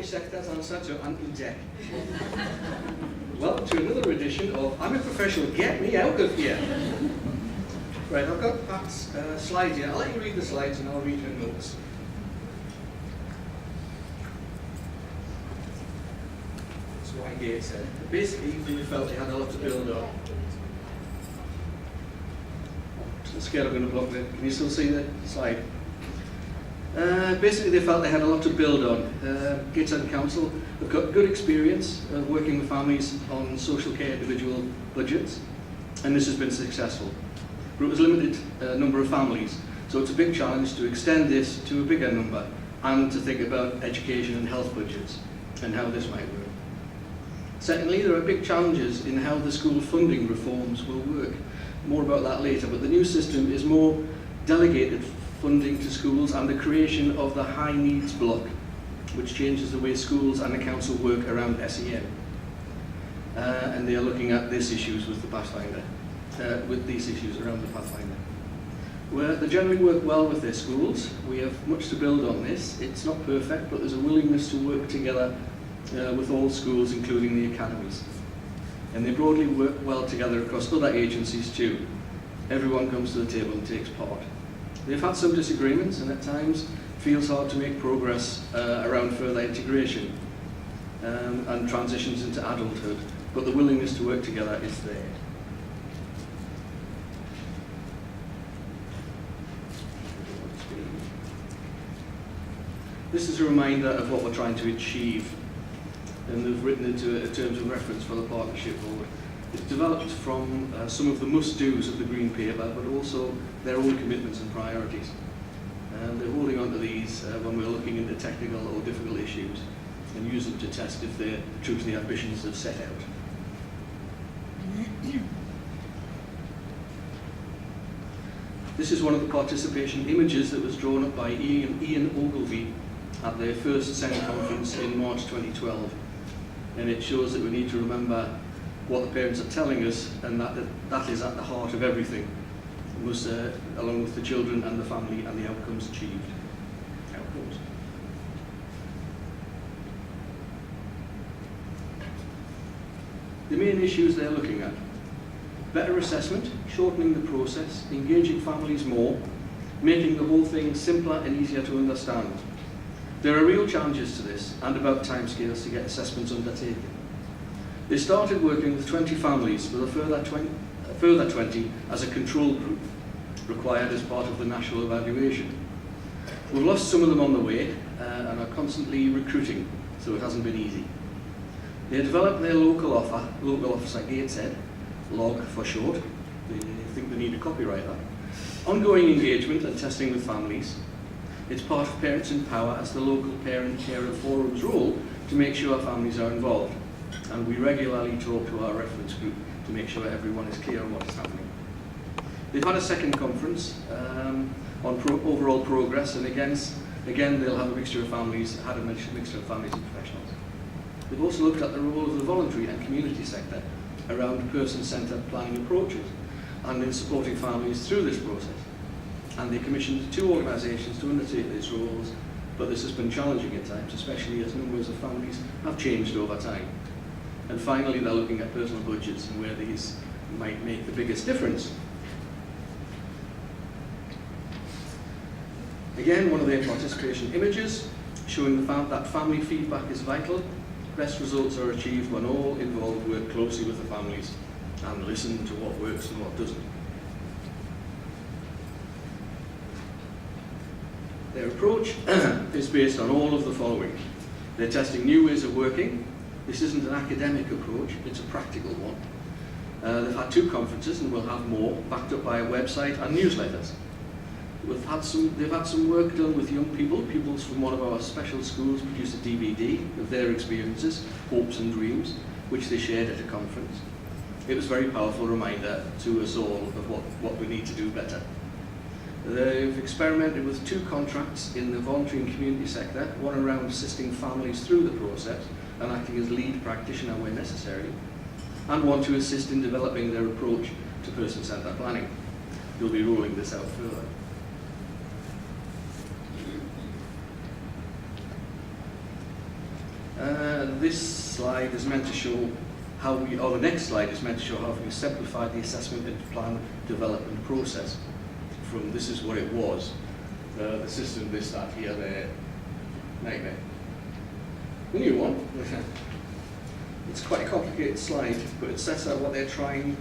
Sector's answer to anti-tech. Welcome to another edition of I'm a Professional, Get Me Out of Here. Right, I've got Pat's slides here. I'll let you read the slides and I'll read your notes. That's why Gates said. Basically, we felt they had a lot to build on. To the scale I'm going to block it. Can you still see the slide? Basically, they felt they had a lot to build on. Gateshead Council have got good experience of working with families on social care individual budgets, and this has been successful. But it was a limited number of families, so it's a big challenge to extend this to a bigger number and to think about education and health budgets and how this might work. Secondly, there are big challenges in how the school funding reforms will work. More about that later, but the new system is more delegated funding to schools and the creation of the high needs block, which changes the way schools and the council work around SEN. And they are looking at these issues with the Pathfinder, with these issues around the Pathfinder. Where they generally work well with their schools. We have much to build on this. It's not perfect, but there's a willingness to work together with all schools, including the academies. And they broadly work well together across other agencies too. Everyone comes to the table and takes part. They've had some disagreements, and at times it feels hard to make progress around further integration and transitions into adulthood, but the willingness to work together is there. This is a reminder of what we're trying to achieve, and they've written into it terms of reference for the partnership board. It's developed from some of the must-dos of the Green Paper, but also their own commitments and priorities. And they're holding on to these when we're looking into technical or difficult issues and use them to test if they're true to the ambitions they've set out. This is one of the participation images that was drawn up by Ian Ogilvie at their first Senate conference in March 2012. And it shows that we need to remember what the parents are telling us, and that is at the heart of everything, along with the children and the family and the outcomes achieved. The main issues they're looking at: better assessment, shortening the process, engaging families more, making the whole thing simpler and easier to understand. There are real challenges to this, and about timescales to get assessments undertaken. They started working with 20 families, with a further 20 as a control group required as part of the national evaluation. We've lost some of them on the way and are constantly recruiting, so it hasn't been easy. They developed their local officer Gateshead, LOG for short. They think they need to copyright that. Ongoing engagement and testing with families. It's part of Parents in Power as the local parent carer forum's role to make sure families are involved. And we regularly talk to our reference group to make sure everyone is clear on what is happening. They've had a second conference on overall progress, and again they'll have a mixture of families, had a mixture of families and professionals. They've also looked at the role of the voluntary and community sector around person-centred planning approaches and in supporting families through this process. And they commissioned 2 organisations to undertake these roles, but this has been challenging at times, especially as numbers of families have changed over time. And finally, they're looking at personal budgets and where these might make the biggest difference. Again, one of their participation images showing that family feedback is vital. Best results are achieved when all involved work closely with the families and listen to what works and what doesn't. Their approach is based on all of the following. They're testing new ways of working. This isn't an academic approach, it's a practical one. They've had 2 conferences and will have more, backed up by a website and newsletters. They've had some work done with young people. Pupils from one of our special schools produced a DVD of their experiences, hopes and dreams, which they shared at a conference. It was a very powerful reminder to us all of what we need to do better. They've experimented with 2 contracts in the voluntary and community sector, one around assisting families through the process and acting as lead practitioner where necessary, and one to assist in developing their approach to person-centred planning. They'll be rolling this out further. This slide is meant to show how we, or the next slide is meant to show how we simplified the assessment and plan development process. From this is what it was. The system they start here, the nightmare. The new one, it's quite a complicated slide, but it sets out what they're trying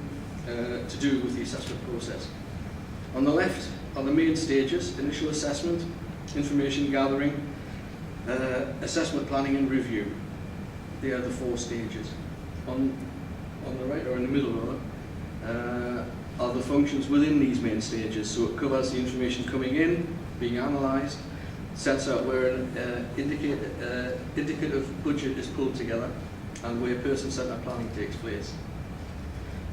to do with the assessment process. On the left are the main stages: initial assessment, information gathering, assessment planning and review. They are the 4 stages. On the right, or in the middle rather, are the functions within these main stages. So it covers the information coming in, being analysed, sets out where an indicative budget is pulled together, and where person-centred planning takes place.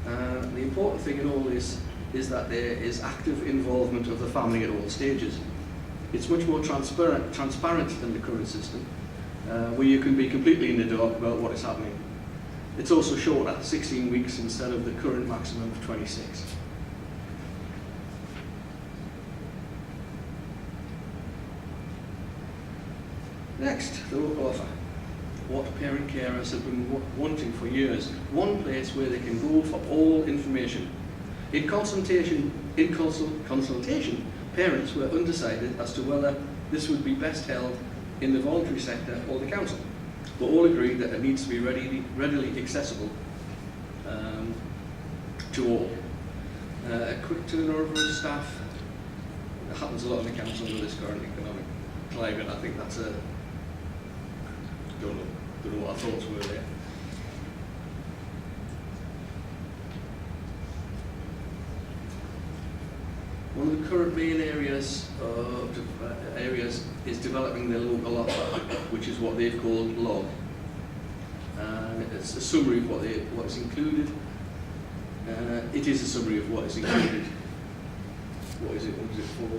The important thing in all this is that there is active involvement of the family at all stages. It's much more transparent than the current system, where you can be completely in the dark about what is happening. It's also shorter, 16 weeks instead of the current maximum of 26. Next, the local offer. What parent carers have been wanting for years. One place where they can go for all information. In consultation, parents were undecided as to whether this would be best held in the voluntary sector or the council, but all agreed that it needs to be readily accessible to all. A quick turnover of staff. It happens a lot in the council with this current economic climate. I think that's a don't know what our thoughts were there. One of the current main areas is developing their local offer, which is what they've called LOG. It's a summary of what is included. It is a summary of what is included. What is it? What is it for?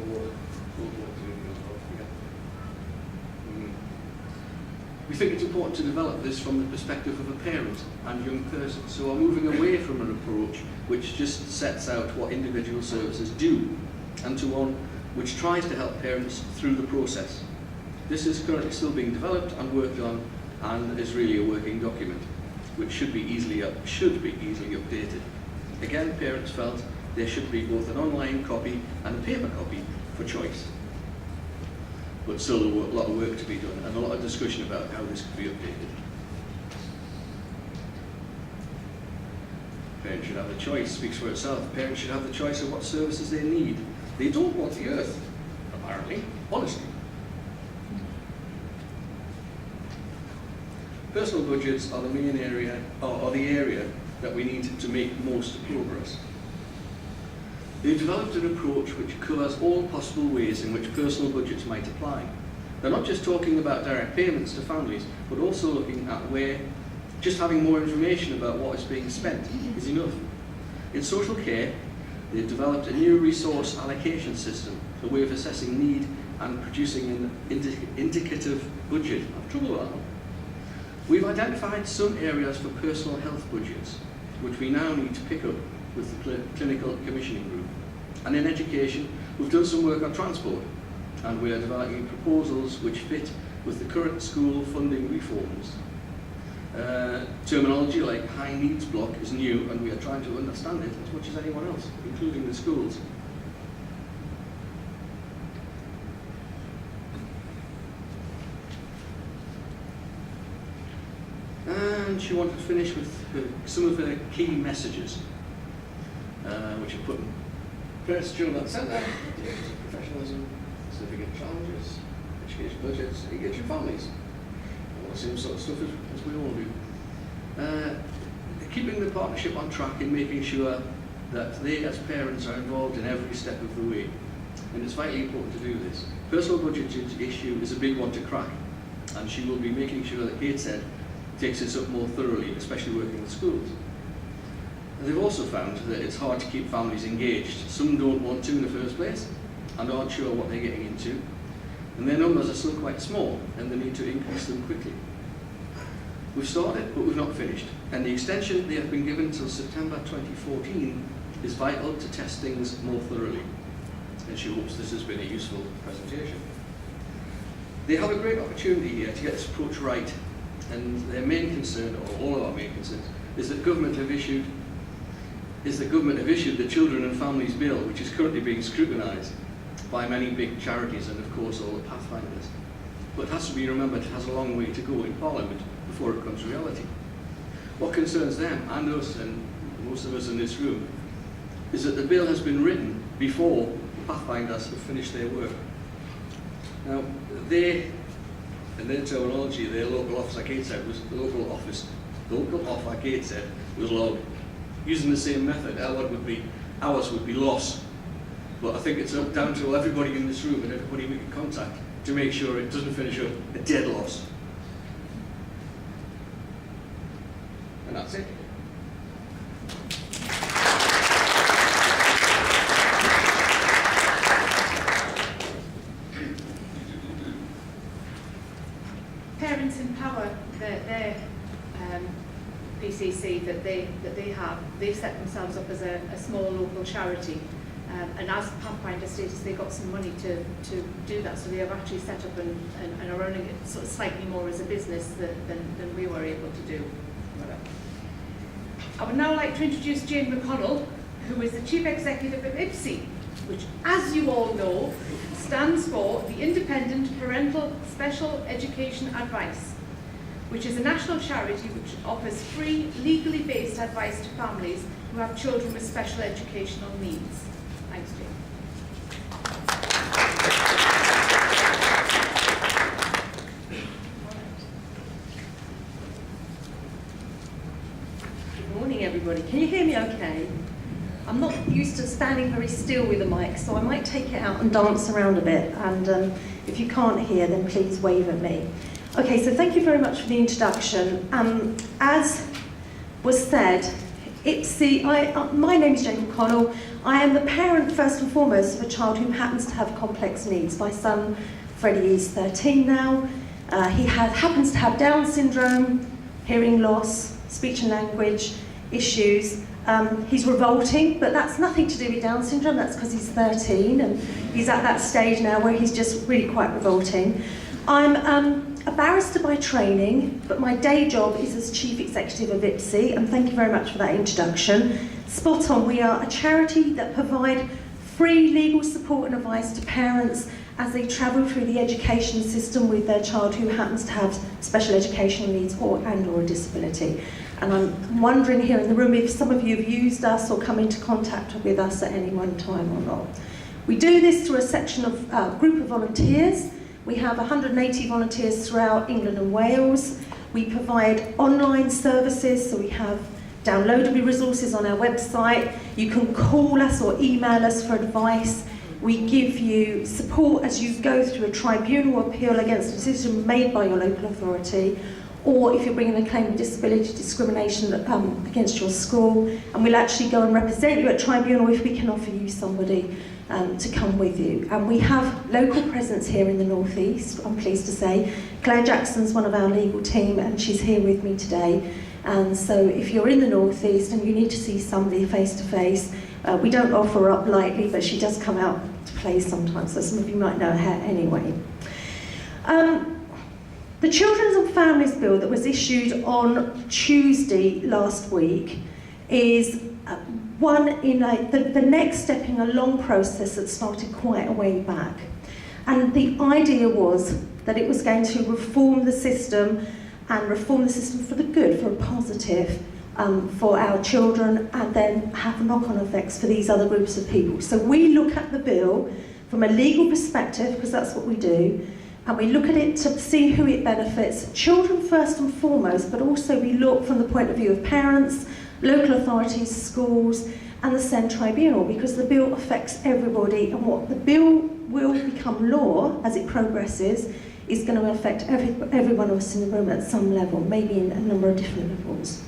We think it's important to develop this from the perspective of a parent and young person, so we're moving away from an approach which just sets out what individual services do, and to one which tries to help parents through the process. This is currently still being developed and worked on, and is really a working document, which should be easily updated. Again, parents felt there should be both an online copy and a paper copy for choice. But still a lot of work to be done, and a lot of discussion about how this could be updated. Parents should have the choice, speaks for itself. Parents should have the choice of what services they need. They don't want the earth, apparently, honestly. Personal budgets are the main area, or the area that we need to make most progress. They've developed an approach which covers all possible ways in which personal budgets might apply. They're not just talking about direct payments to families, but also looking at where just having more information about what is being spent is enough. In social care, they've developed a new resource allocation system, a way of assessing need and producing an indicative budget. I have trouble with that one. We've identified some areas for personal health budgets, which we now need to pick up with the clinical commissioning group. And in education, we've done some work on transport, and we are developing proposals which fit with the current school funding reforms. Terminology like high needs block is new, and we are trying to understand it as much as anyone else, including the schools. And she wanted to finish with some of her key messages, which are put in first children at the centre, professionalism, significant challenges, education budgets, engaging families. All the same sort of stuff as we all do. Keeping the partnership on track in making sure that they as parents are involved in every step of the way. And it's vitally important to do this. Personal budget issue is a big one to crack, and she will be making sure that Gateshead takes this up more thoroughly, especially working with schools. And they've also found that it's hard to keep families engaged. Some don't want to in the first place and aren't sure what they're getting into. And their numbers are still quite small, and they need to increase them quickly. We've started, but we've not finished. And the extension they have been given till September 2014 is vital to test things more thoroughly. And she hopes this has been a useful presentation. They have a great opportunity here to get this approach right and their main concern, or all of our main concerns, is that government have issued the Children and Families Bill, which is currently being scrutinised by many big charities and, of course, all the pathfinders. But it has to be remembered it has a long way to go in Parliament before it becomes reality. What concerns them, and us, and most of us in this room, is that the bill has been written before the pathfinders have finished their work. Now, in their terminology, their local officer Gateshead was logged. Using the same method, ours would be loss. But I think it's up down to everybody in this room and everybody we can contact to make sure it doesn't finish up a dead loss. And that's it. Parents in Power, their PCC that they have, they've set themselves up as a small local charity, and as Pathfinder status, they got some money to do that, so they have actually set up and are running it sort of slightly more as a business than we were able to do. I would now like to introduce Jane McConnell, who is the Chief Executive of IPSI, which, as you all know, stands for the Independent Parental Special Education Advice, which is a national charity which offers free, legally based advice to families who have children with special educational needs. Thanks, Jane. Good morning, everybody. Can you hear me okay? I'm not used to standing very still with a mic, so I might take it out and dance around a bit. And if you can't hear, then please wave at me. Okay, so thank you very much for the introduction. As was said, IPSI, my name is Jane McConnell. I am the parent, first and foremost, of a child who happens to have complex needs. My son, Freddie, is 13 now. He happens to have Down syndrome, hearing loss, speech and language issues. He's revolting, but that's nothing to do with Down syndrome. That's because he's 13 and he's at that stage now where he's just really quite revolting. I'm a barrister by training, but my day job is as Chief Executive of IPSI, and thank you very much for that introduction. Spot on, we are a charity that provide free legal support and advice to parents as they travel through the education system with their child who happens to have special educational needs or a disability. And I'm wondering here in the room if some of you have used us or come into contact with us at any one time or not. We do this through a section of group of volunteers. We have 180 volunteers throughout England and Wales. We provide online services, so we have downloadable resources on our website. You can call us or email us for advice. We give you support as you go through a tribunal appeal against a decision made by your local authority, or if you're bringing a claim of disability discrimination against your school, and we'll actually go and represent you at tribunal if we can offer you somebody to come with you. And we have local presence here in the North East, I'm pleased to say. Claire Jackson's one of our legal team and she's here with me today. And so if you're in the North East and you need to see somebody face to face, we don't offer her up lightly, but she does come out to play sometimes, so some of you might know her anyway. The Children's and Families Bill that was issued on Tuesday last week is the next step in a long process that started quite a way back. And the idea was that it was going to reform the system and reform the system for the good, for a positive, for our children, and then have knock-on effects for these other groups of people. So we look at the bill from a legal perspective, because that's what we do, and we look at it to see who it benefits, children first and foremost, but also we look from the point of view of parents, local authorities, schools, and the Sen Tribunal, because the bill affects everybody, and what the bill will become law as it progresses is going to affect every one of us in the room at some level, maybe in a number of different levels.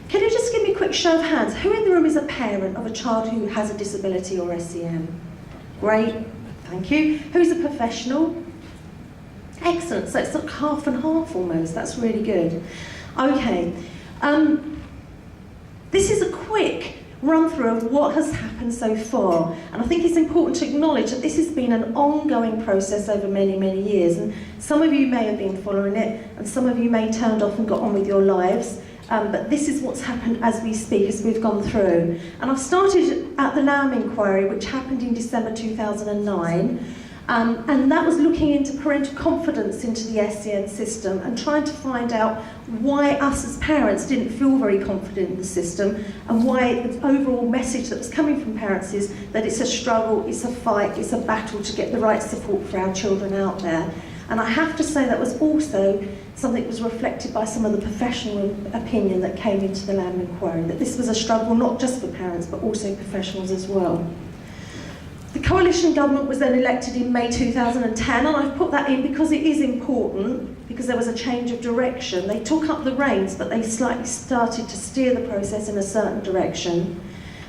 Can you just give me a quick show of hands? Who in the room is a parent of a child who has a disability or SEN? Great, thank you. Who's a professional? Excellent, so it's like half and half almost, that's really good. Okay, this is a quick run through of what has happened so far. And I think it's important to acknowledge that this has been an ongoing process over many, many years. And some of you may have been following it, and some of you may have turned off and got on with your lives. But this is what's happened as we speak, as we've gone through. And I've started at the Lamb inquiry, which happened in December 2009. And that was looking into parental confidence into the SEN system and trying to find out why us as parents didn't feel very confident in the system, and why the overall message that was coming from parents is that it's a struggle, it's a fight, it's a battle to get the right support for our children out there. And I have to say that was also something that was reflected by some of the professional opinion that came into the Lamb inquiry, that this was a struggle not just for parents but also professionals as well. The coalition government was then elected in May 2010, and I've put that in because it is important, because there was a change of direction. They took up the reins, but they slightly started to steer the process in a certain direction.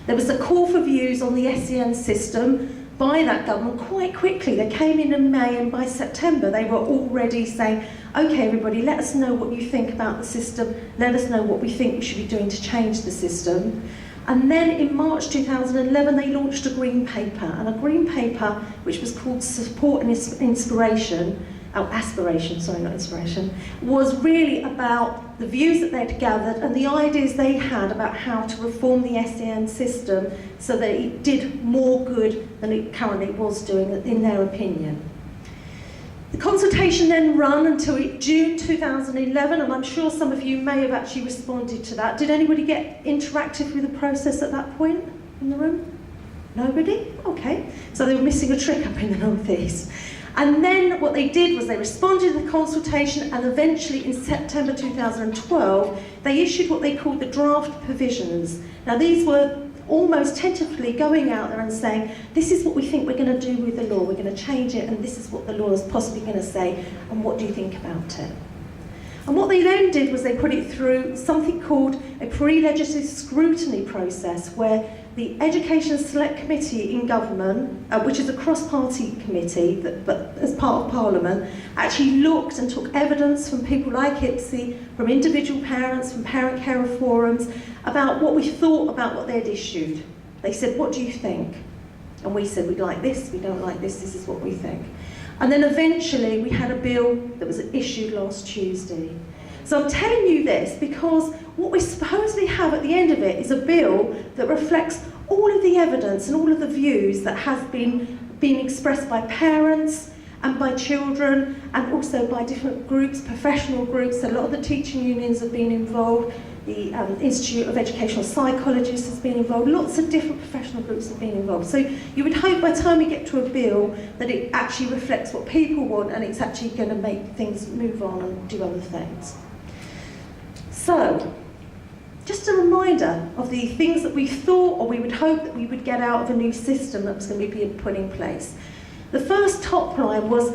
There was a call for views on the SEN system by that government quite quickly. They came in May, and by September they were already saying, okay everybody, let us know what you think about the system, let us know what we think we should be doing to change the system. And then in March 2011, they launched a green paper, and a green paper which was called Support and Inspiration, Aspiration, sorry, not inspiration, was really about the views that they'd gathered and the ideas they had about how to reform the SEN system so that it did more good than it currently was doing, in their opinion. The consultation then ran until June 2011, and I'm sure some of you may have actually responded to that. Did anybody get interactive with the process at that point in the room? Nobody? Okay. So they were missing a trick up in the North East. And then what they did was they responded to the consultation, and eventually in September 2012, they issued what they called the draft provisions. Now these were almost tentatively going out there and saying, this is what we think we're going to do with the law, we're going to change it, and this is what the law is possibly going to say, and what do you think about it? And what they then did was they put it through something called a pre-legislative scrutiny process, where the Education Select Committee in government, which is a cross-party committee, but as part of Parliament, actually looked and took evidence from people like IPSI, from individual parents, from parent carer forums, about what we thought about what they'd issued. They said, what do you think? And we said, we like this, we don't like this, this is what we think. And then eventually we had a bill that was issued last Tuesday. So I'm telling you this because what we supposedly have at the end of it is a bill that reflects all of the evidence and all of the views that have been expressed by parents and by children, and also by different groups, professional groups. A lot of the teaching unions have been involved, the Institute of Educational Psychologists has been involved, lots of different professional groups have been involved. So you would hope by the time we get to a bill that it actually reflects what people want, and it's actually going to make things move on and do other things. So, just a reminder of the things that we thought or we would hope that we would get out of a new system that was going to be put in place. The first top line was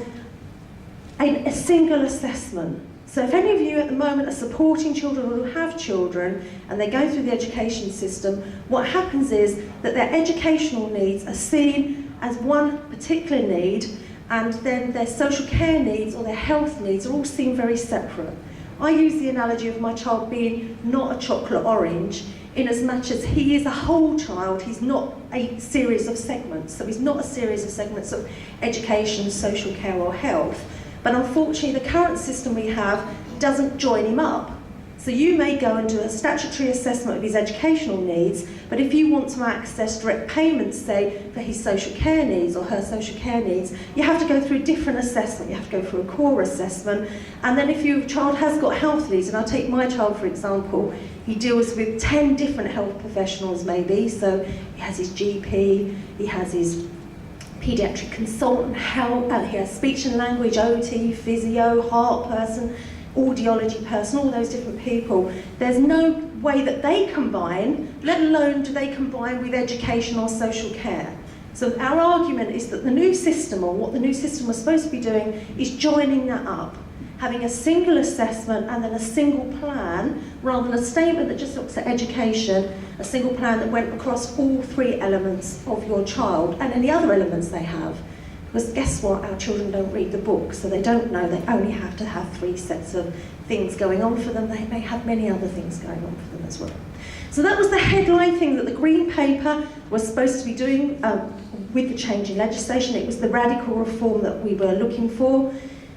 a single assessment. So if any of you at the moment are supporting children or who have children and they go through the education system, what happens is that their educational needs are seen as one particular need, and then their social care needs or their health needs are all seen very separate. I use the analogy of my child being not a chocolate orange, in as much as he is a whole child, he's not a series of segments. So he's not a series of segments of education, social care or health. But unfortunately the current system we have doesn't join him up. So you may go and do a statutory assessment of his educational needs, but if you want to access direct payments, say, for his social care needs or her social care needs, you have to go through a different assessment. You have to go through a core assessment. And then if your child has got health needs, and I'll take my child for example, he deals with 10 different health professionals maybe. So he has his GP, he has his paediatric consultant, he has speech and language, OT, physio, heart person, audiology person, all those different people. There's no way that they combine, let alone do they combine with education or social care. So our argument is that the new system, or what the new system was supposed to be doing, is joining that up, having a single assessment and then a single plan, rather than a statement that just looks at education, a single plan that went across all three elements of your child and any other elements they have. Because guess what? Our children don't read the book, so they don't know they only have to have 3 sets of things going on for them. They may have many other things going on for them as well. So that was the headline thing that the Green Paper was supposed to be doing with the change in legislation. It was the radical reform that we were looking for.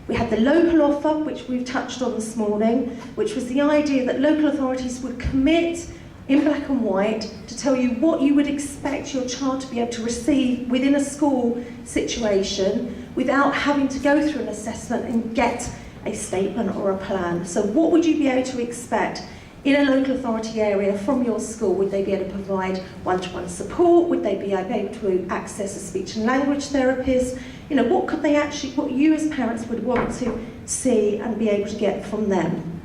We had the local offer, which we've touched on this morning, which was the idea that local authorities would commit in black and white to tell you what you would expect your child to be able to receive within a school situation without having to go through an assessment and get a statement or a plan. So what would you be able to expect in a local authority area from your school? Would they be able to provide one-to-one support? Would they be able to access a speech and language therapist? You know, what could they actually, what you as parents would want to see and be able to get from them?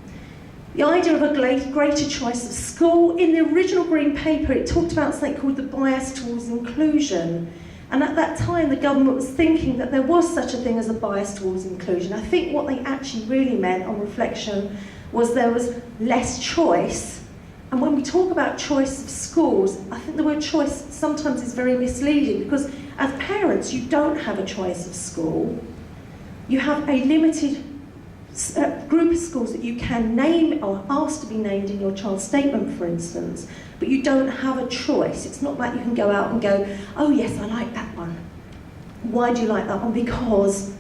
The idea of a greater choice of school. In the original Green Paper, it talked about something called the bias towards inclusion. And at that time, the government was thinking that there was such a thing as a bias towards inclusion. I think what they actually really meant on reflection was there was less choice. And when we talk about choice of schools, I think the word choice sometimes is very misleading, because as parents, you don't have a choice of school. You have a limited group of schools that you can name or ask to be named in your child's statement, for instance, but you don't have a choice. It's not like you can go out and go, oh yes, I like that one. Why do you like that one? Because ...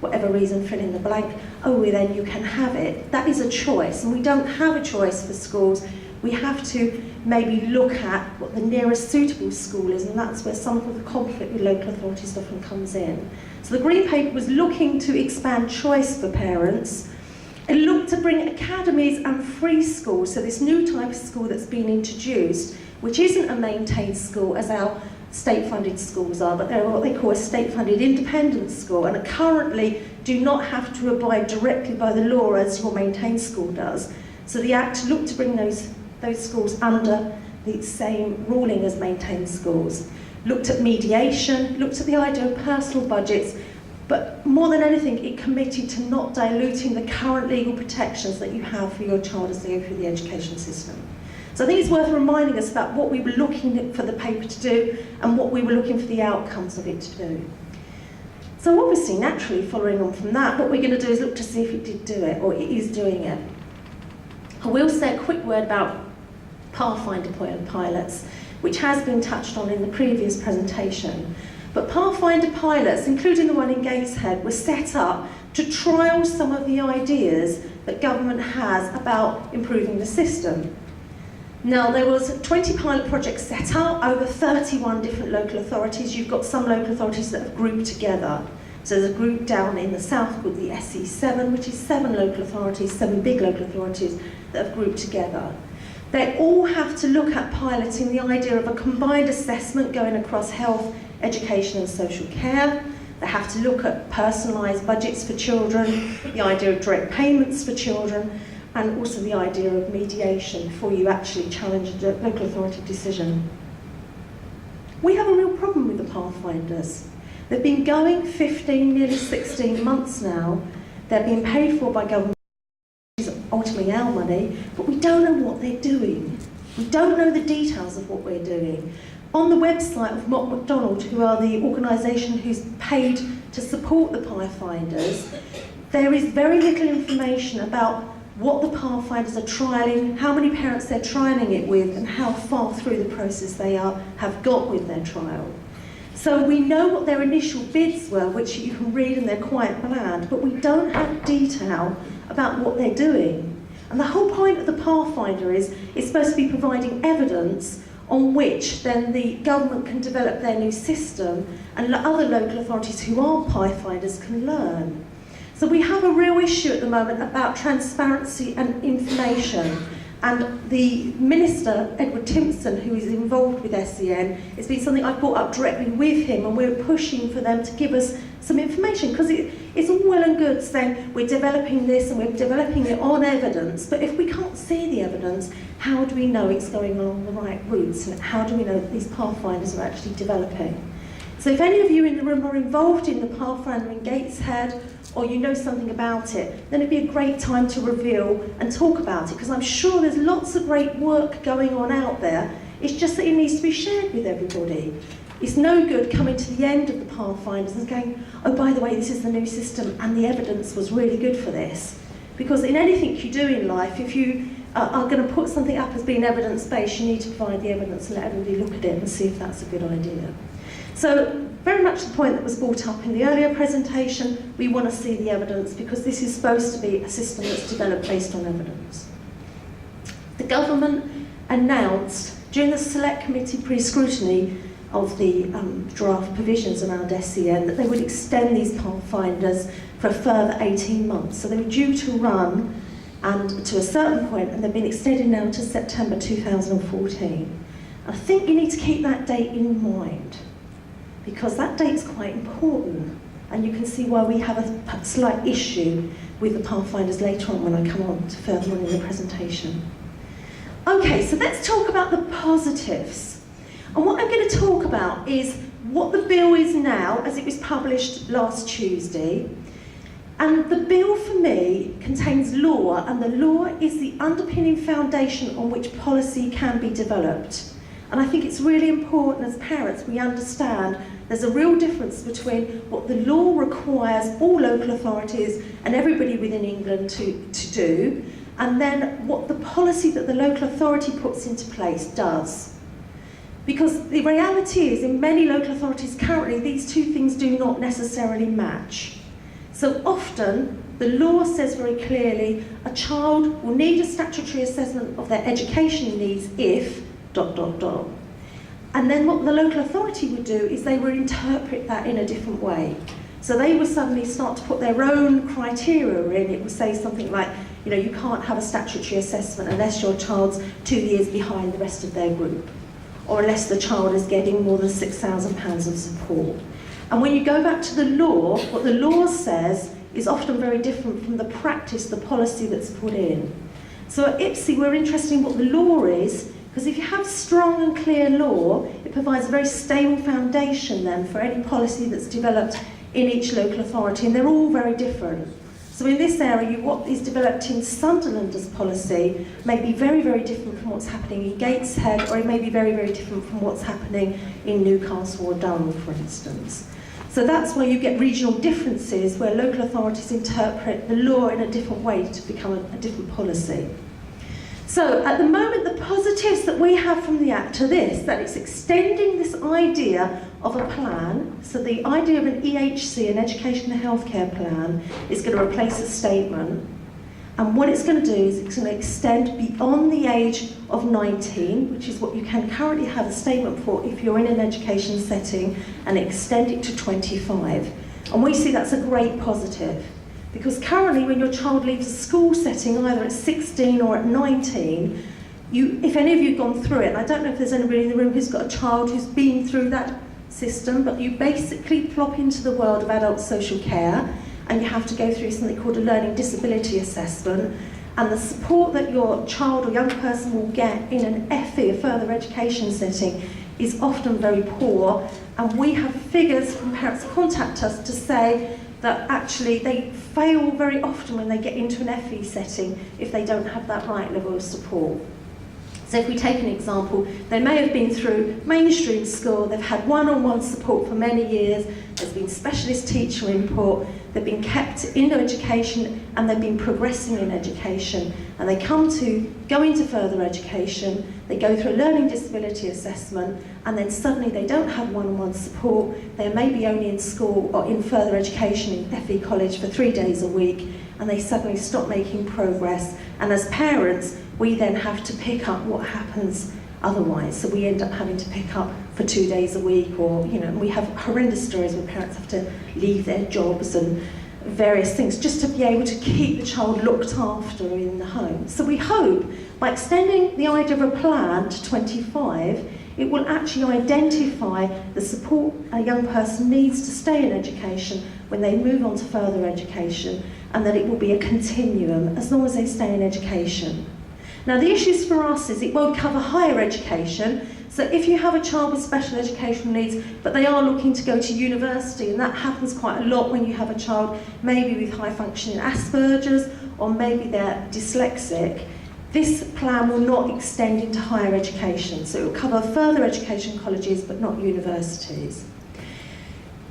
whatever reason, fill in the blank. Oh, well, then you can have it. That is a choice, and we don't have a choice for schools. We have to maybe look at what the nearest suitable school is, and that's where some of the conflict with local authorities often comes in. So the Green Paper was looking to expand choice for parents. It looked to bring academies and free schools, so this new type of school that's been introduced, which isn't a maintained school as our state-funded schools are, but they're what they call a state-funded independent school, and currently do not have to abide directly by the law as your maintained school does. So the Act looked to bring those schools under the same ruling as maintained schools. Looked at mediation, looked at the idea of personal budgets, but more than anything, it committed to not diluting the current legal protections that you have for your child as they go through the education system. So I think it's worth reminding us about what we were looking for the paper to do and what we were looking for the outcomes of it to do. So obviously, naturally, following on from that, what we're going to do is look to see if it did do it, or it is doing it. I will say a quick word about Pathfinder pilots, which has been touched on in the previous presentation. But Pathfinder pilots, including the one in Gateshead, were set up to trial some of the ideas that government has about improving the system. Now, there was 20 pilot projects set up over 31 different local authorities. You've got some local authorities that have grouped together. So there's a group down in the south called the SE7, which is 7 local authorities, 7 big local authorities that have grouped together. They all have to look at piloting the idea of a combined assessment going across health, education and social care. They have to look at personalised budgets for children, the idea of direct payments for children, and also the idea of mediation before you actually challenge a local authority decision. We have a real problem with the Pathfinders. They've been going 15, nearly 16 months now. They're being paid for by government, which is ultimately our money, but we don't know what they're doing. We don't know the details of what we're doing. On the website of Mott MacDonald, who are the organisation who's paid to support the Pathfinders, there is very little information about what the Pathfinders are trialling, how many parents they're trialling it with, and how far through the process they have got with their trial. So we know what their initial bids were, which you can read, and they're quite bland, but we don't have detail about what they're doing. And the whole point of the Pathfinder is it's supposed to be providing evidence on which then the government can develop their new system, and other local authorities who are Pathfinders can learn. So we have a real issue at the moment about transparency and information. And the Minister, Edward Timpson, who is involved with SEN, it's been something I've brought up directly with him, and we're pushing for them to give us some information, because it's all well and good saying we're developing this and we're developing it on evidence, but if we can't see the evidence, how do we know it's going along the right routes, and how do we know that these Pathfinders are actually developing? So if any of you in the room are involved in the Pathfinder in Gateshead, or you know something about it, then it'd be a great time to reveal and talk about it, because I'm sure there's lots of great work going on out there. It's just that it needs to be shared with everybody. It's no good coming to the end of the pathfinders and going, oh, by the way, this is the new system and the evidence was really good for this. Because in anything you do in life, if you are going to put something up as being evidence-based, you need to provide the evidence and let everybody look at it and see if that's a good idea. So very much the point that was brought up in the earlier presentation, we want to see the evidence because this is supposed to be a system that's developed based on evidence. The government announced during the Select Committee pre-scrutiny of the draft provisions around SEN that they would extend these pathfinders for a further 18 months. So they were due to run and to a certain point, and they've been extended now to September 2014. I think you need to keep that date in mind because that date is quite important, and you can see why we have a slight issue with the pathfinders later on when I come on to further on in the presentation. Okay, so let's talk about the positives. And what I'm going to talk about is what the bill is now, as it was published last Tuesday. And the bill, for me, contains law, and the law is the underpinning foundation on which policy can be developed. And I think it's really important as parents we understand there's a real difference between what the law requires all local authorities and everybody within England to do, and then what the policy that the local authority puts into place does. Because the reality is, in many local authorities currently, these two things do not necessarily match. So often, the law says very clearly, a child will need a statutory assessment of their education needs if ... And then what the local authority would do is they would interpret that in a different way. So they would suddenly start to put their own criteria in. It would say something like, you know, you can't have a statutory assessment unless your child's 2 years behind the rest of their group, or unless the child is getting more than £6,000 of support. And when you go back to the law, what the law says is often very different from the practice, the policy that's put in. So at IPSI, we're interested in what the law is, because if you have strong and clear law, it provides a very stable foundation then for any policy that's developed in each local authority, and they're all very different. So in this area, what is developed in Sunderland as policy may be very, very different from what's happening in Gateshead, or it may be very, very different from what's happening in Newcastle or Durham, for instance. So that's where you get regional differences, where local authorities interpret the law in a different way to become a different policy. So at the moment, the positives that we have from the Act are this, that it's extending this idea of a plan. So the idea of an EHC, an Education and Healthcare Plan, is going to replace a statement. And what it's going to do is it's going to extend beyond the age of 19, which is what you can currently have a statement for if you're in an education setting, and extend it to 25. And we see that's a great positive. Because currently, when your child leaves a school setting, either at 16 or at 19, if any of you have gone through it, and I don't know if there's anybody in the room who's got a child who's been through that system, but you basically plop into the world of adult social care, and you have to go through something called a learning disability assessment, and the support that your child or young person will get in an FE, a further education setting, is often very poor, and we have figures from parents who contact us to say that actually they fail very often when they get into an FE setting if they don't have that right level of support. So if we take an example, they may have been through mainstream school, they've had one-on-one support for many years, there's been specialist teacher input, they've been kept in education and they've been progressing in education, and they go into further education, they go through a learning disability assessment, and then suddenly they don't have one-on-one support, they're maybe only in school or in further education in FE college for 3 days a week, and they suddenly stop making progress, and as parents, we then have to pick up what happens otherwise. So we end up having to pick up for 2 days a week, or, you know, we have horrendous stories where parents have to leave their jobs and various things just to be able to keep the child looked after in the home. So we hope by extending the idea of a plan to 25, it will actually identify the support a young person needs to stay in education when they move on to further education, and that it will be a continuum as long as they stay in education. Now the issues for us is it won't cover higher education, so if you have a child with special educational needs but they are looking to go to university, and that happens quite a lot when you have a child maybe with high functioning Asperger's, or maybe they're dyslexic, This plan will not extend into higher education, so it will cover further education colleges but not universities.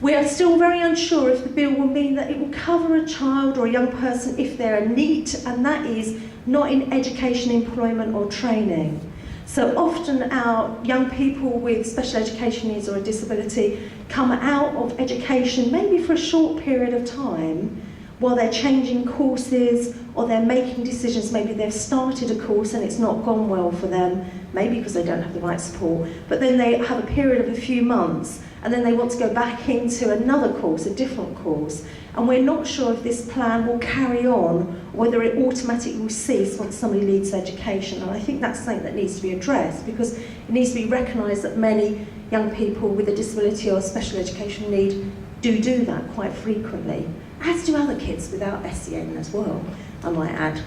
We are still very unsure if the bill will mean that it will cover a child or a young person if they're a NEET, and that is not in education, employment or training. So often our young people with special education needs or a disability come out of education maybe for a short period of time while they're changing courses or they're making decisions. Maybe they've started a course and it's not gone well for them, maybe because they don't have the right support, but then they have a period of a few months and then they want to go back into another course, a different course, and we're not sure if this plan will carry on or whether it automatically will cease once somebody leaves education. And I think that's something that needs to be addressed, because it needs to be recognised that many young people with a disability or special education need do that quite frequently, as do other kids without SEN as well, I might add.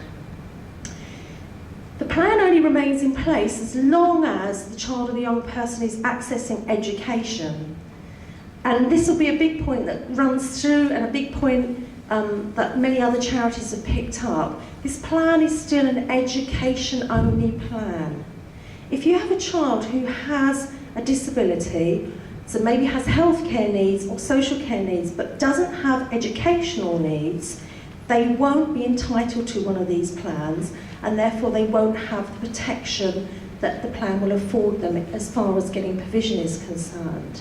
The plan only remains in place as long as the child or the young person is accessing education. And this will be a big point that runs through, and a big point that many other charities have picked up. This plan is still an education-only plan. If you have a child who has a disability, so maybe has healthcare needs or social care needs, but doesn't have educational needs, they won't be entitled to one of these plans, and therefore they won't have the protection that the plan will afford them as far as getting provision is concerned.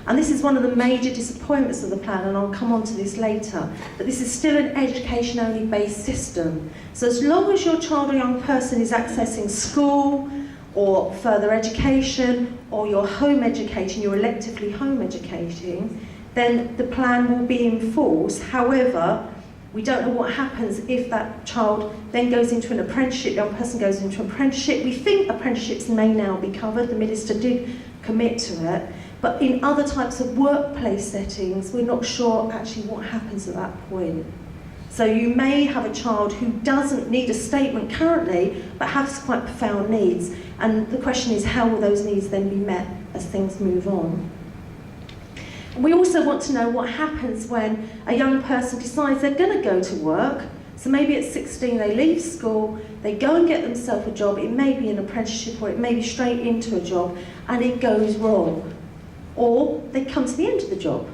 And this is one of the major disappointments of the plan, and I'll come on to this later, but this is still an education-only based system. So as long as your child or young person is accessing school or further education, or your home education, you're electively home educating, then the plan will be in force. However, we don't know what happens if that child then goes into an apprenticeship, young person goes into an apprenticeship. We think apprenticeships may now be covered, the Minister did commit to it, but in other types of workplace settings, we're not sure actually what happens at that point. So you may have a child who doesn't need a statement currently, but has quite profound needs, and the question is, how will those needs then be met as things move on? We also want to know what happens when a young person decides they're going to go to work. So maybe at 16 they leave school, they go and get themselves a job, it may be an apprenticeship or it may be straight into a job, and it goes wrong. Or they come to the end of the job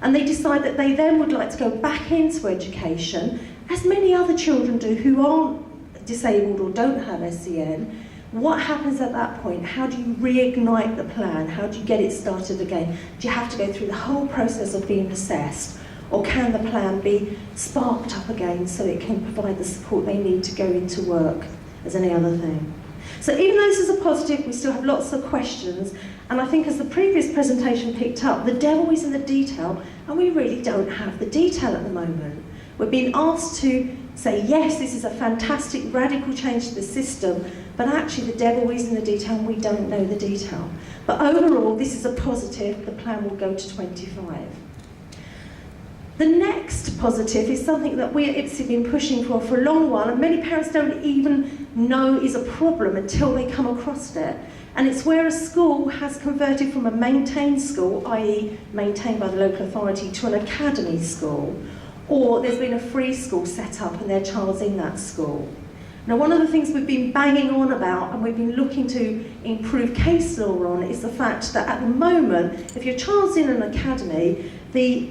and they decide that they then would like to go back into education, as many other children do who aren't disabled or don't have SEN. What happens at that point? How do you reignite the plan? How do you get it started again? Do you have to go through the whole process of being assessed? Or can the plan be sparked up again so it can provide the support they need to go into work as any other thing? So even though this is a positive, we still have lots of questions. And I think, as the previous presentation picked up, the devil is in the detail, and we really don't have the detail at the moment. We're being asked to say, yes, this is a fantastic radical change to the system, but actually the devil is in the detail and we don't know the detail. But overall, this is a positive. The plan will go to 25. The next positive is something that we at IPSI have been pushing for a long while, and many parents don't even know is a problem until they come across it. And it's where a school has converted from a maintained school, i.e. maintained by the local authority, to an academy school, or there's been a free school set up and their child's in that school. Now, one of the things we've been banging on about and we've been looking to improve case law on is the fact that at the moment, if your child's in an academy, the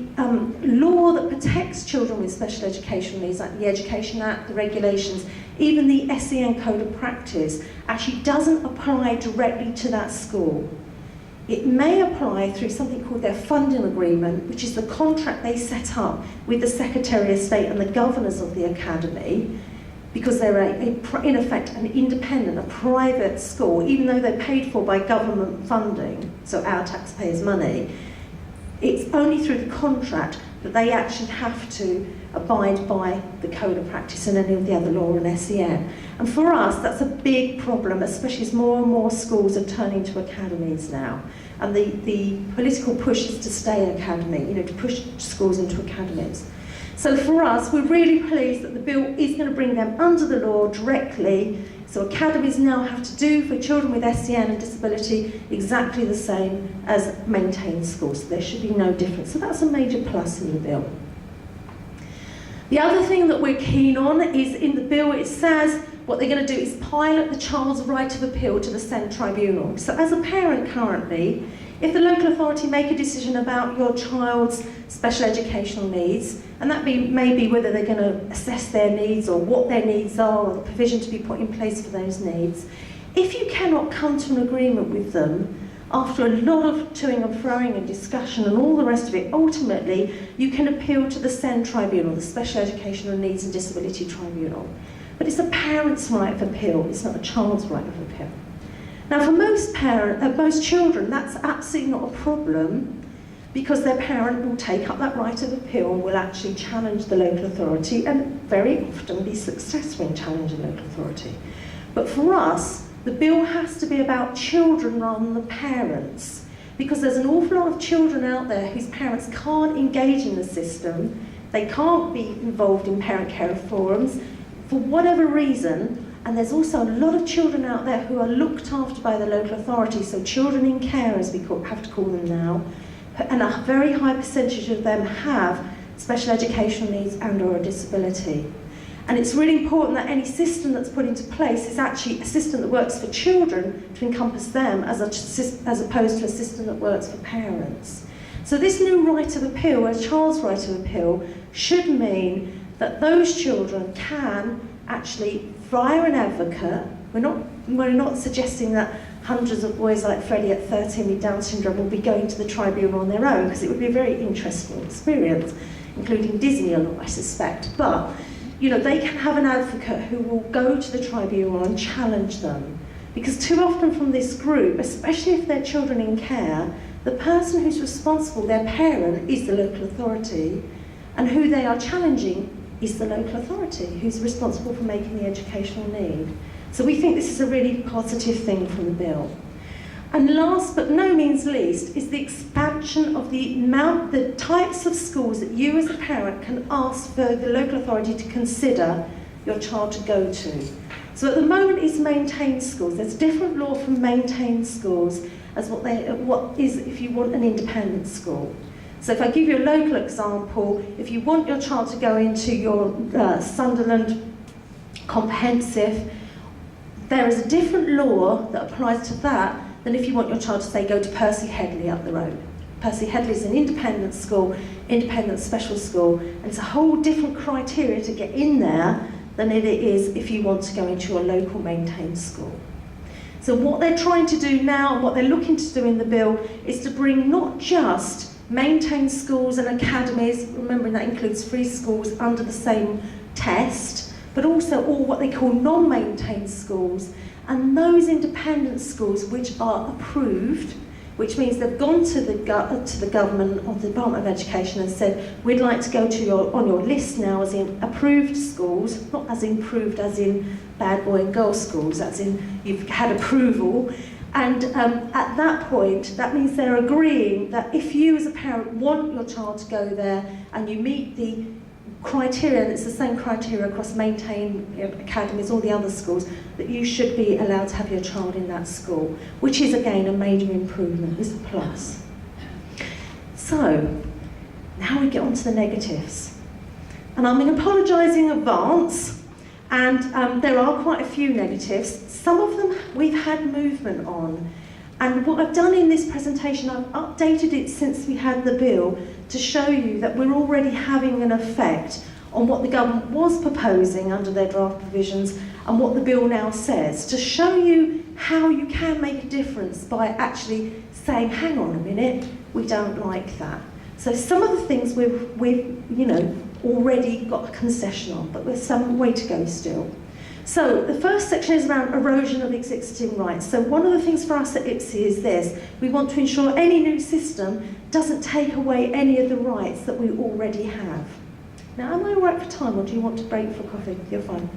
law that protects children with special educational needs, like the Education Act, the regulations, even the SEN Code of Practice, actually doesn't apply directly to that school. It may apply through something called their funding agreement, which is the contract they set up with the Secretary of State and the governors of the academy, because they're in effect an independent, a private school, even though they're paid for by government funding, so our taxpayers' money. It's only through the contract that they actually have to abide by the Code of Practice and any of the other law and SEN. And for us, that's a big problem, especially as more and more schools are turning to academies now. And the political push is to stay academy, to push schools into academies. So for us, we're really pleased that the bill is going to bring them under the law directly. So academies now have to do for children with SEN and disability exactly the same as maintained schools. So there should be no difference. So that's a major plus in the bill. The other thing that we're keen on is in the bill it says what they're going to do is pilot the child's right of appeal to the Send Tribunal. So as a parent currently, if the local authority make a decision about your child's special educational needs, and that may be whether they're going to assess their needs or what their needs are or the provision to be put in place for those needs, if you cannot come to an agreement with them, after a lot of toing and froing and discussion and all the rest of it, ultimately you can appeal to the SEND Tribunal, the Special Educational Needs and Disability Tribunal. But it's a parent's right of appeal, it's not a child's right of appeal. Now for most children, that's absolutely not a problem, because their parent will take up that right of appeal and will actually challenge the local authority, and very often be successful in challenging local authority. But for us, the bill has to be about children rather than the parents, because there's an awful lot of children out there whose parents can't engage in the system, they can't be involved in parent care forums for whatever reason, and there's also a lot of children out there who are looked after by the local authority, so children in care, as we have to call them now, and a very high percentage of them have special educational needs and or a disability. And it's really important that any system that's put into place is actually a system that works for children to encompass them as opposed to a system that works for parents. So this new right of appeal, a child's right of appeal, should mean that those children can actually, via an advocate, we're not suggesting that hundreds of boys like Freddie at 13 with Down syndrome will be going to the tribunal on their own, because it would be a very interesting experience, including Disney a lot, I suspect. But you know, they can have an advocate who will go to the tribunal and challenge them. Because too often from this group, especially if they're children in care, the person who's responsible, their parent, is the local authority, and who they are challenging is the local authority who's responsible for making the educational need. So we think this is a really positive thing from the bill. And last but no means least is the expansion of the types of schools that you as a parent can ask for the local authority to consider your child to go to. So at the moment it's maintained schools. There's different law for maintained schools as what is if you want an independent school. So if I give you a local example, if you want your child to go into your Sunderland Comprehensive, there is a different law that applies to that than if you want your child to, say, go to Percy Headley up the road. Percy Headley is an independent school, independent special school, and it's a whole different criteria to get in there than it is if you want to go into your local maintained school. So what they're trying to do now, and what they're looking to do in the bill, is to bring not just maintained schools and academies, remembering that includes free schools under the same test, but also all what they call non-maintained schools, and those independent schools which are approved, which means they've gone to the government or the Department of Education and said, we'd like to go to on your list now as in approved schools, not as improved as in bad boy and girl schools, as in you've had approval. And at that point, that means they're agreeing that if you as a parent want your child to go there and you meet the criteria, and it's the same criteria across maintained academies, all the other schools, that you should be allowed to have your child in that school, which is again a major improvement, is a plus. So, now we get on to the negatives. And I'm going to apologise in advance, and there are quite a few negatives. Some of them we've had movement on. And what I've done in this presentation, I've updated it since we had the bill to show you that we're already having an effect on what the government was proposing under their draft provisions and what the bill now says, to show you how you can make a difference by actually saying, hang on a minute, we don't like that. So some of the things we've already got a concession on, but there's some way to go still. So the first section is around erosion of existing rights. So one of the things for us at IPSI is this: we want to ensure any new system doesn't take away any of the rights that we already have. Now, am I all right for time, or do you want to break for coffee? You're fine.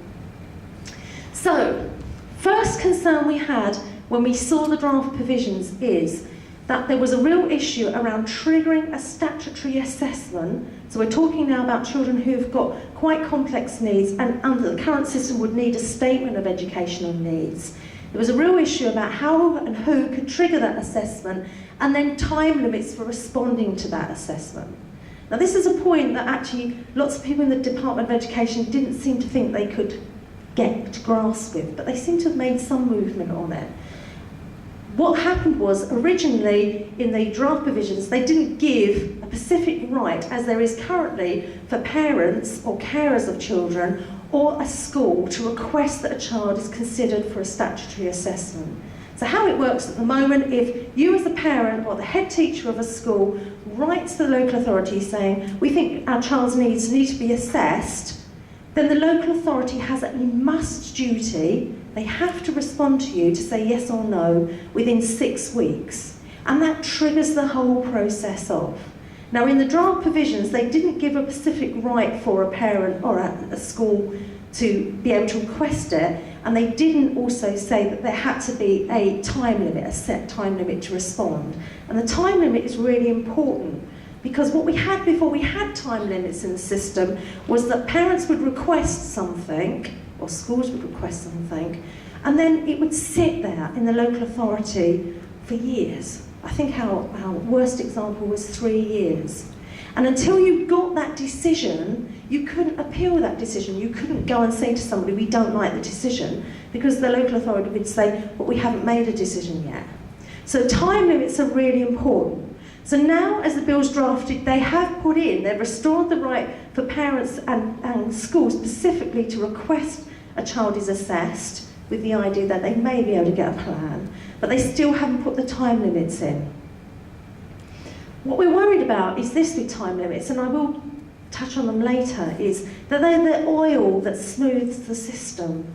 So, first concern we had when we saw the draft provisions is that there was a real issue around triggering a statutory assessment. So we're talking now about children who've got quite complex needs and under the current system would need a statement of educational needs. There was a real issue about how and who could trigger that assessment, and then time limits for responding to that assessment. Now this is a point that actually lots of people in the Department of Education didn't seem to think they could get to grasp with, but they seem to have made some movement on it. What happened was, originally in the draft provisions, they didn't give a specific right, as there is currently, for parents or carers of children or a school to request that a child is considered for a statutory assessment. So how it works at the moment, if you as a parent or the head teacher of a school writes to the local authority saying, we think our child's needs need to be assessed, then the local authority has a must duty. They have to respond to you to say yes or no within 6 weeks. And that triggers the whole process off. Now, in the draft provisions, they didn't give a specific right for a parent or a school to be able to request it, and they didn't also say that there had to be a time limit, a set time limit to respond. And the time limit is really important, because what we had before we had time limits in the system was that parents would request something, or schools would request something, and then it would sit there in the local authority for years. I think our worst example was 3 years. And until you got that decision, you couldn't appeal that decision. You couldn't go and say to somebody, we don't like the decision, because the local authority would say, but we haven't made a decision yet. So time limits are really important. So now, as the bill's drafted, they have put in, they've restored the right for parents and schools specifically to request a child is assessed, with the idea that they may be able to get a plan, but they still haven't put the time limits in. What we're worried about is this with time limits, and I will touch on them later, is that they're the oil that smooths the system.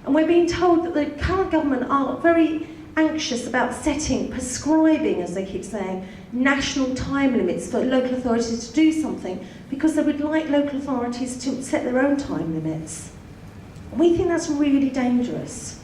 And we're being told that the current government are very anxious about prescribing, as they keep saying, national time limits for local authorities to do something, because they would like local authorities to set their own time limits. We think that's really dangerous.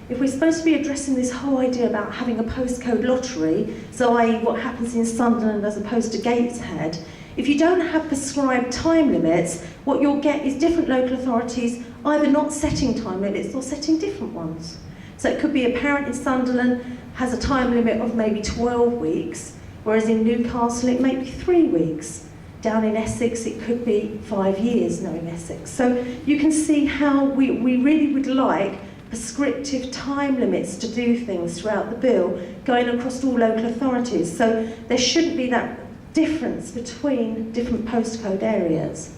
If we're supposed to be addressing this whole idea about having a postcode lottery, so i.e. what happens in Sunderland as opposed to Gateshead, if you don't have prescribed time limits, what you'll get is different local authorities either not setting time limits or setting different ones. So it could be a parent in Sunderland has a time limit of maybe 12 weeks, whereas in Newcastle it may be 3 weeks. Down in Essex, it could be 5 years, knowing Essex. So you can see how we really would like prescriptive time limits to do things throughout the bill, going across all local authorities. So there shouldn't be that difference between different postcode areas.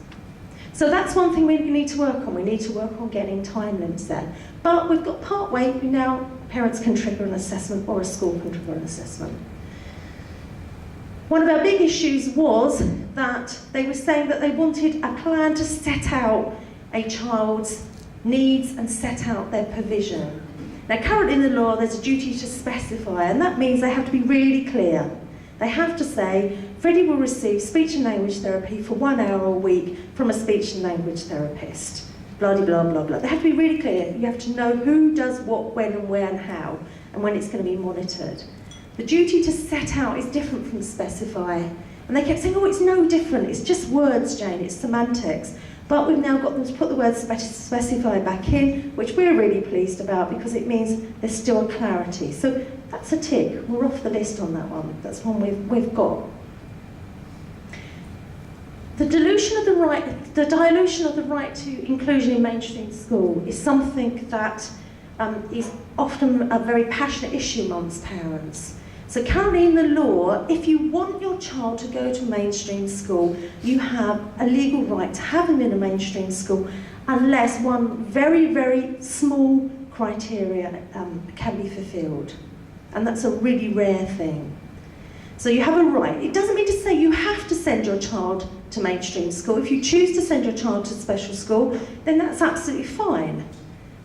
So that's one thing we need to work on. We need to work on getting time limits there. But we've got part way, now parents can trigger an assessment or a school can trigger an assessment. One of our big issues was that they were saying that they wanted a plan to set out a child's needs and set out their provision. Now, currently in the law, there's a duty to specify, and that means they have to be really clear. They have to say, Freddie will receive speech and language therapy for 1 hour a week from a speech and language therapist. Blah, blah, blah, blah. They have to be really clear. You have to know who does what, when and where and how, and when it's going to be monitored. The duty to set out is different from specify. And they kept saying, oh, it's no different. It's just words, Jane. It's semantics. But we've now got them to put the word specify back in, which we're really pleased about because it means there's still a clarity. So that's a tick. We're off the list on that one. That's one we've got. The dilution of the right to inclusion in mainstream school is something that is often a very passionate issue amongst parents. So currently in the law, if you want your child to go to mainstream school, you have a legal right to have them in a mainstream school unless one very, very small criteria can be fulfilled. And that's a really rare thing. So you have a right. It doesn't mean to say you have to send your child to mainstream school. If you choose to send your child to special school, then that's absolutely fine.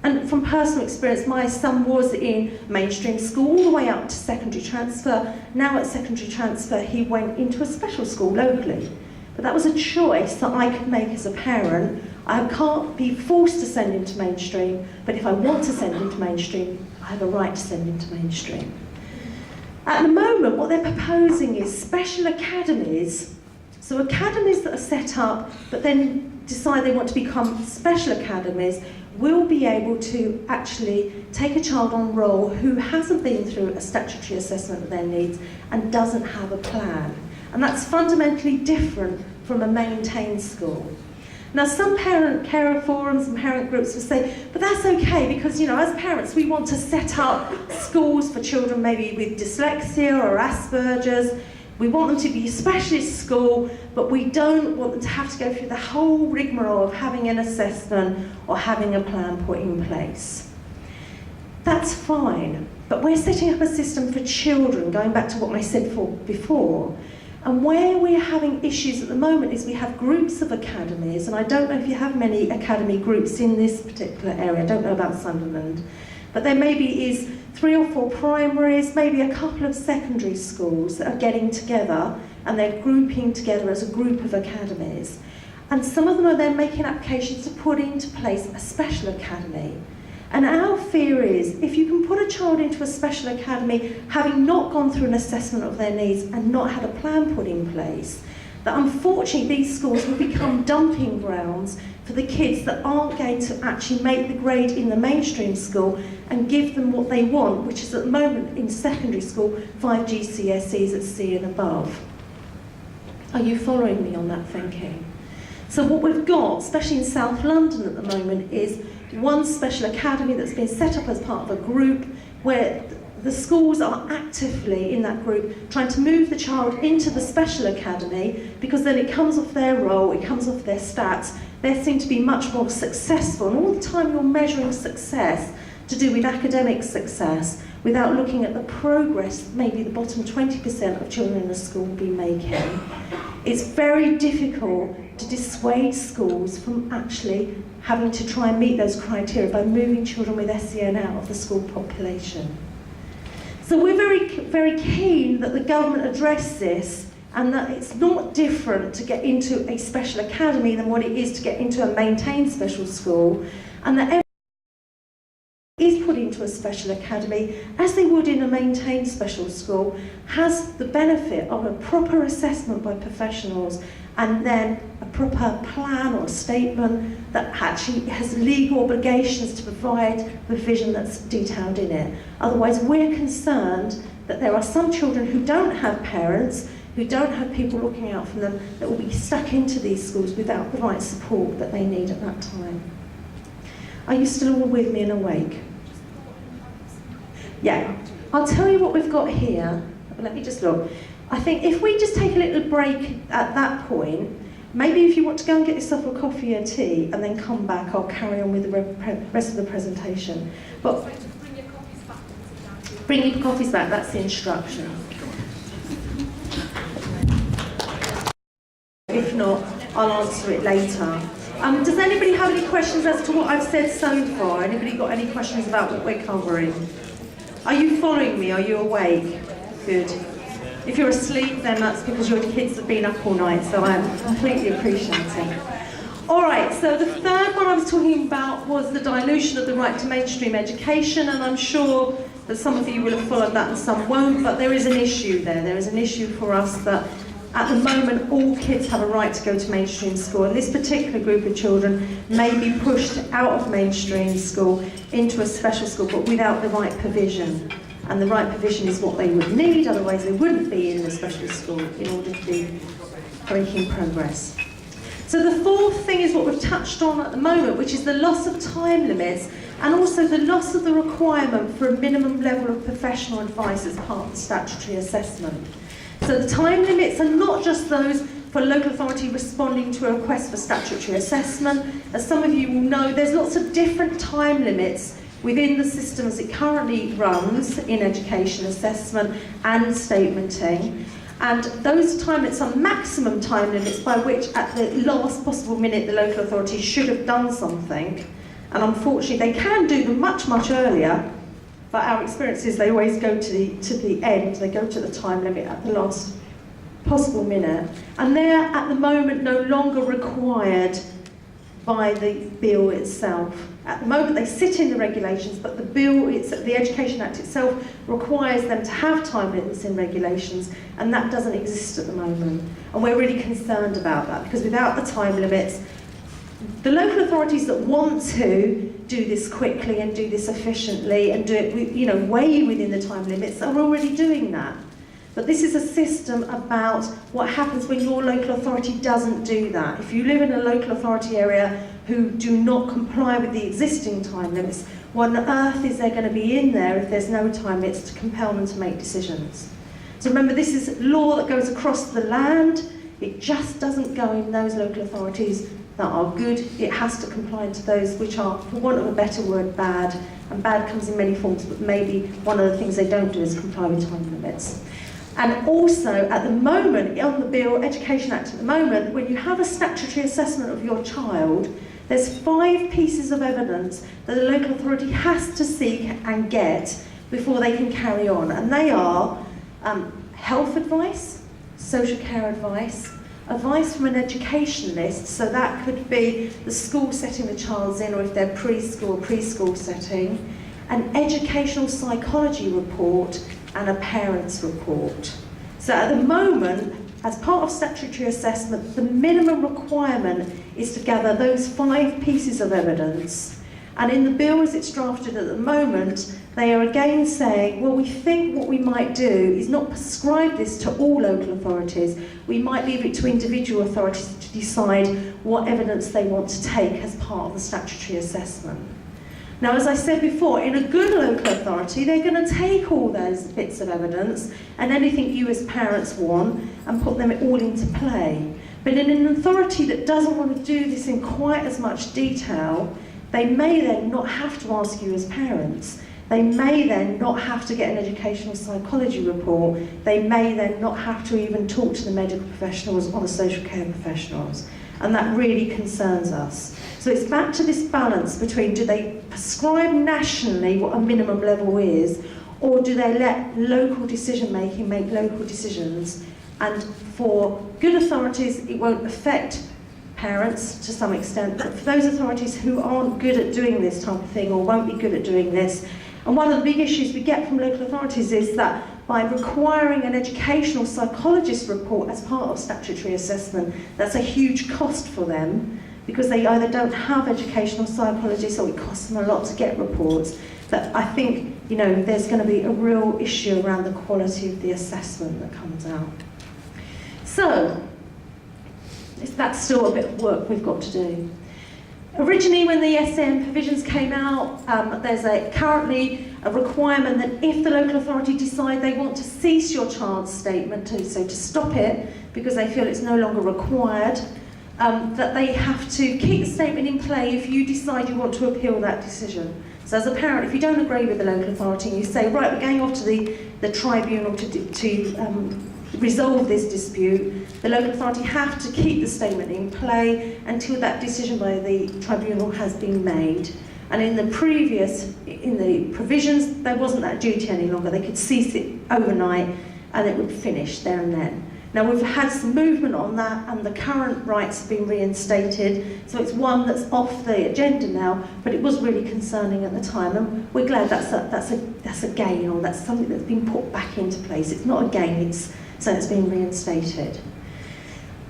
And from personal experience, my son was in mainstream school all the way up to secondary transfer. Now at secondary transfer, he went into a special school locally. But that was a choice that I could make as a parent. I can't be forced to send him to mainstream, but if I want to send him to mainstream, I have a right to send him to mainstream. At the moment, what they're proposing is special academies. So academies that are set up, but then decide they want to become special academies, will be able to actually take a child on roll who hasn't been through a statutory assessment of their needs and doesn't have a plan. And that's fundamentally different from a maintained school. Now, some parent carer forums and parent groups will say, but that's okay because, you know, as parents, we want to set up schools for children maybe with dyslexia or Asperger's. We want them to be a specialist school, but we don't want them to have to go through the whole rigmarole of having an assessment or having a plan put in place. That's fine, but we're setting up a system for children, going back to what I said before. And where we're having issues at the moment is we have groups of academies, and I don't know if you have many academy groups in this particular area, I don't know about Sunderland, but there maybe is 3 or 4 primaries, maybe a couple of secondary schools that are getting together and they're grouping together as a group of academies. And some of them are then making applications to put into place a special academy. And our fear is, if you can put a child into a special academy, having not gone through an assessment of their needs and not had a plan put in place, that unfortunately these schools will become dumping grounds for the kids that aren't going to actually make the grade in the mainstream school and give them what they want, which is at the moment in secondary school, 5 GCSEs at C and above. Are you following me on that thinking? So what we've got, especially in South London at the moment, is one special academy that's been set up as part of a group where the schools are actively in that group trying to move the child into the special academy, because then it comes off their role, it comes off their stats, they seem to be much more successful. And all the time you're measuring success to do with academic success without looking at the progress maybe the bottom 20% of children in a school will be making. It's very difficult to dissuade schools from actually having to try and meet those criteria by moving children with SEN out of the school population. So we're very keen that the government address this, and that it's not different to get into a special academy than what it is to get into a maintained special school, and that is put into a special academy, as they would in a maintained special school, has the benefit of a proper assessment by professionals and then a proper plan or statement that actually has legal obligations to provide the vision that's detailed in it. Otherwise, we're concerned that there are some children who don't have parents, who don't have people looking out for them, that will be stuck into these schools without the right support that they need at that time. Are you still all with me and awake? Yeah, I'll tell you what we've got here. Let me just look. I think if we just take a little break at that point, maybe if you want to go and get yourself a coffee or tea and then come back, I'll carry on with the rest of the presentation. But Bring your coffees back. bring your coffees back, that's the instruction. If not, I'll answer it later. Does anybody have any questions as to what I've said so far? Anybody got any questions about what we're covering? Are you following me? Are you awake? Good. If you're asleep, then that's because your kids have been up all night, so I'm completely appreciating. All right, so the third one I was talking about was the dilution of the right to mainstream education, and I'm sure that some of you will have followed that and some won't, but there is an issue there. There is an issue for us that at the moment all kids have a right to go to mainstream school, and this particular group of children may be pushed out of mainstream school into a special school, but without the right provision. And the right provision is what they would need, otherwise they wouldn't be in the special school in order to be making progress. So the fourth thing is what we've touched on at the moment, which is the loss of time limits and also the loss of the requirement for a minimum level of professional advice as part of the statutory assessment. So the time limits are not just those for local authority responding to a request for statutory assessment. As some of you will know, there's lots of different time limits within the system as it currently runs in education assessment and statementing. And those time limits are maximum time limits by which at the last possible minute the local authority should have done something. And unfortunately they can do them much, much earlier, but our experience is they always go to the end, they go to the time limit at the last possible minute. And they're at the moment no longer required by the bill itself. At the moment they sit in the regulations, but the bill, the Education Act itself requires them to have time limits in regulations, and that doesn't exist at the moment. And we're really concerned about that, because without the time limits, the local authorities that want to do this quickly and do this efficiently and do it way within the time limits are already doing that. But this is a system about what happens when your local authority doesn't do that. If you live in a local authority area who do not comply with the existing time limits, what on earth is there going to be in there if there's no time limits to compel them to make decisions? So remember, this is law that goes across the land. It just doesn't go in those local authorities that are good. It has to comply to those which are, for want of a better word, bad. And bad comes in many forms, but maybe one of the things they don't do is comply with time limits. And also, at the moment, on the Bill Education Act at the moment, when you have a statutory assessment of your child, there's 5 pieces of evidence that a local authority has to seek and get before they can carry on. And they are health advice, social care advice, advice from an educationalist, so that could be the school setting the child's in, or if they're preschool setting, an educational psychology report, and a parents report. So at the moment, as part of statutory assessment, the minimum requirement is to gather those 5 pieces of evidence. And in the bill as it's drafted at the moment, they are again saying, well, we think what we might do is not prescribe this to all local authorities. We might leave it to individual authorities to decide what evidence they want to take as part of the statutory assessment. Now, as I said before, in a good local authority, they're going to take all those bits of evidence and anything you as parents want and put them all into play. But in an authority that doesn't want to do this in quite as much detail, they may then not have to ask you as parents. They may then not have to get an educational psychology report. They may then not have to even talk to the medical professionals or the social care professionals. And that really concerns us. So it's back to this balance between, do they prescribe nationally what a minimum level is, or do they let local decision making make local decisions? And for good authorities, it won't affect parents to some extent, but for those authorities who aren't good at doing this type of thing or won't be good at doing this, and one of the big issues we get from local authorities is that by requiring an educational psychologist report as part of statutory assessment, that's a huge cost for them because they either don't have educational psychologists or it costs them a lot to get reports. But I think, you know, there's going to be a real issue around the quality of the assessment that comes out. So, that's still a bit of work we've got to do. Originally, when the SEN provisions came out, there's currently a requirement that if the local authority decide they want to cease your child's statement, so to stop it because they feel it's no longer required, that they have to keep the statement in play if you decide you want to appeal that decision. So as a parent, if you don't agree with the local authority and you say, right, we're going off to the tribunal to resolve this dispute, the local authority have to keep the statement in play until that decision by the tribunal has been made. And in the provisions, there wasn't that duty any longer. They could cease it overnight and it would finish there and then. Now we've had some movement on that and the current rights have been reinstated, so it's one that's off the agenda now, but it was really concerning at the time, and we're glad that's a gain, or that's something that's been put back into place. It's not a gain, so it's been reinstated.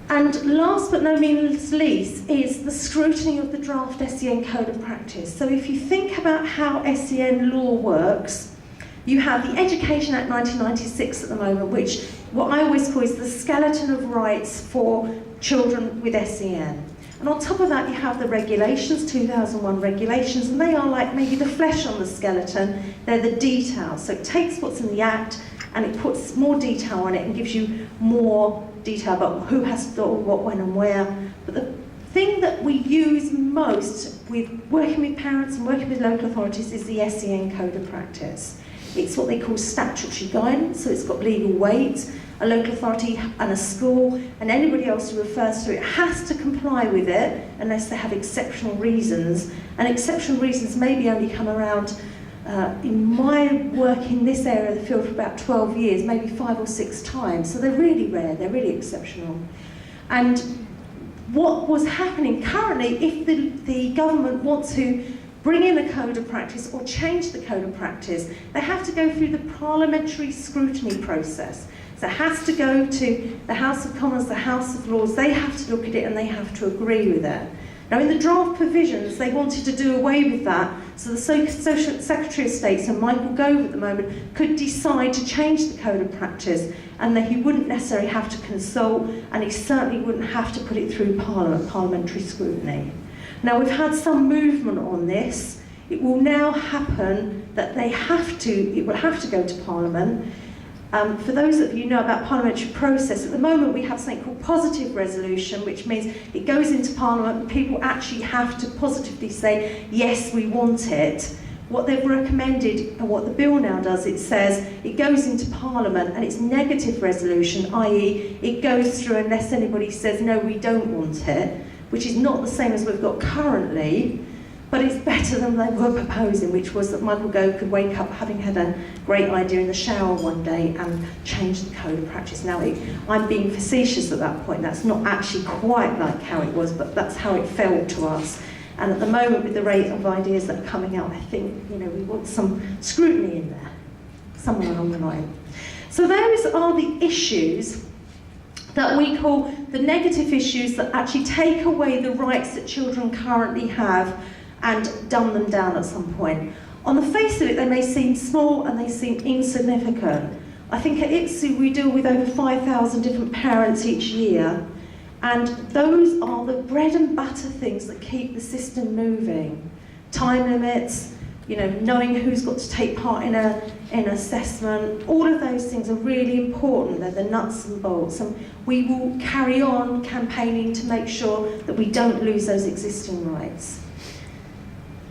And last but no means least is the scrutiny of the draft SEN Code of Practice. So if you think about how SEN law works, you have the Education Act 1996 at the moment, which what I always call is the skeleton of rights for children with SEN. And on top of that, you have the regulations, 2001 regulations, and they are like maybe the flesh on the skeleton. They're the details. So it takes what's in the Act and it puts more detail on it and gives you more detail about who has to do what, when and where. But the thing that we use most with working with parents and working with local authorities is the SEN Code of Practice. It's what they call statutory guidance, so it's got legal weight. A local authority and a school and anybody else who refers to it has to comply with it unless they have exceptional reasons. And exceptional reasons maybe only come around, in my work in this area of the field for about 12 years, maybe 5 or 6 times. So they're really rare, they're really exceptional. And what was happening currently, if the government wants to bring in a code of practice or change the code of practice, they have to go through the parliamentary scrutiny process. So it has to go to the House of Commons, the House of Lords, they have to look at it and they have to agree with it. Now in the draft provisions, they wanted to do away with that So the Social Secretary of State, so Michael Gove at the moment, could decide to change the code of practice, and that he wouldn't necessarily have to consult, and he certainly wouldn't have to put it through parliamentary scrutiny. Now, we've had some movement on this. It will now happen that it will have to go to Parliament. For those of you who know about parliamentary process, at the moment we have something called positive resolution, which means it goes into Parliament and people actually have to positively say, yes, we want it. What they've recommended, and what the bill now does, it says it goes into Parliament and it's negative resolution, i.e. it goes through unless anybody says, no, we don't want it, which is not the same as we've got currently. But it's better than they were proposing, which was that Michael Gove could wake up having had a great idea in the shower one day and change the code of practice. Now, I'm being facetious at that point. That's not actually quite like how it was, but that's how it felt to us. And at the moment, with the rate of ideas that are coming out, I think, we want some scrutiny in there, somewhere along the line. So those are the issues that we call the negative issues that actually take away the rights that children currently have and dumb them down at some point. On the face of it, they may seem small and they seem insignificant. I think at IPSU we deal with over 5,000 different parents each year, and those are the bread and butter things that keep the system moving. Time limits, knowing who's got to take part in an assessment, all of those things are really important. They're the nuts and bolts, and we will carry on campaigning to make sure that we don't lose those existing rights.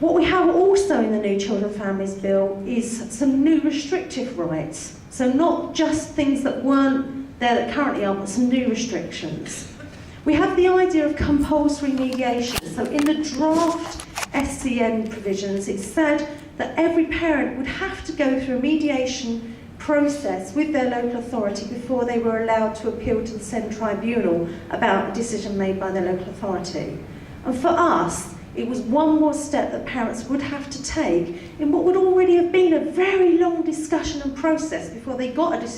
What we have also in the New Children and Families Bill is some new restrictive rights. So not just things that weren't there that currently are, but some new restrictions. We have the idea of compulsory mediation. So in the draft SCN provisions, it said that every parent would have to go through a mediation process with their local authority before they were allowed to appeal to the Send Tribunal about a decision made by their local authority. And for us, it was one more step that parents would have to take in what would already have been a very long discussion and process before they got a decision